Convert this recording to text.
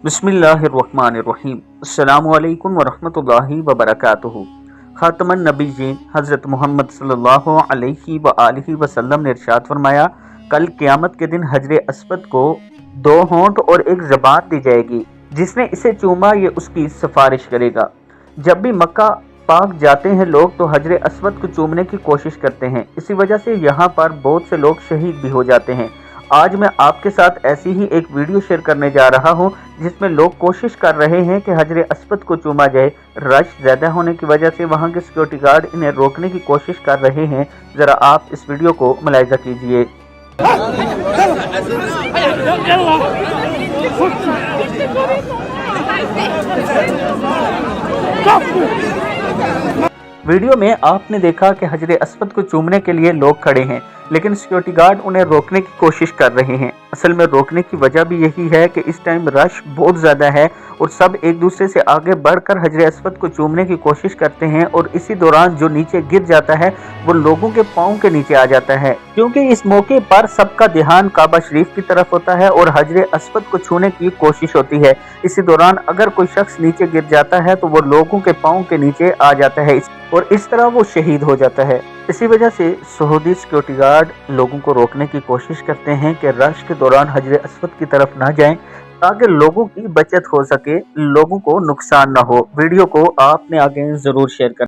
बिस्मिल्लाहिर्रहमानिर्रहीम। अस्सलामुअलैकुम वरहमतुल्लाहि वबरकातुहू। खातमुन नबीयीन हज़रत मोहम्मद सल्लल्लाहु अलैहि वआलिहि वसल्लम ने इरशाद फरमाया, कल क़यामत के दिन हजर अस्वद को 2 होंठ और 1 ज़बान दी जाएगी। जिसने इसे चूमा ये उसकी सिफारिश करेगा। जब भी मक्का पाक जाते हैं लोग तो हजर अस्वद को चूमने की कोशिश करते हैं। इसी वजह से यहाँ पर बहुत से लोग शहीद भी हो जाते हैं। आज मैं आपके साथ ऐसी ही एक वीडियो शेयर करने जा रहा हूँ जिसमें लोग कोशिश कर रहे हैं कि हजर अस्वद को चूमा जाए। रश ज़्यादा होने की वजह से वहाँ के सिक्योरिटी गार्ड इन्हें रोकने की कोशिश कर रहे हैं। ज़रा आप इस वीडियो को मुलाहिज़ा कीजिए। वीडियो में आपने देखा कि हजर अस्वद को चूमने के लिए लोग खड़े हैं, लेकिन सिक्योरिटी गार्ड उन्हें रोकने की कोशिश कर रहे हैं। असल में रोकने की वजह भी यही है कि इस टाइम रश बहुत ज़्यादा है और सब एक दूसरे से आगे बढ़कर हजर अस्वद को चूमने की कोशिश करते हैं और इसी दौरान जो नीचे गिर जाता है वो लोगों के पाँव के नीचे आ जाता है। क्योंकि इस मौके पर सबका ध्यान काबा शरीफ की तरफ होता है और हजर अस्वद को छूने की कोशिश होती है। इसी दौरान अगर कोई शख्स नीचे गिर जाता है तो वो लोगों के पाँव के नीचे आ जाता है और इस तरह वो शहीद हो जाता है। इसी वजह से सऊदी सिक्योरिटी गार्ड लोगों को रोकने की कोशिश करते हैं कि रश के दौरान हजर अस्वद की तरफ ना जाएं, ताकि लोगों की बचत हो सके, लोगों को नुकसान ना हो। वीडियो को आपने आगे जरूर शेयर करना।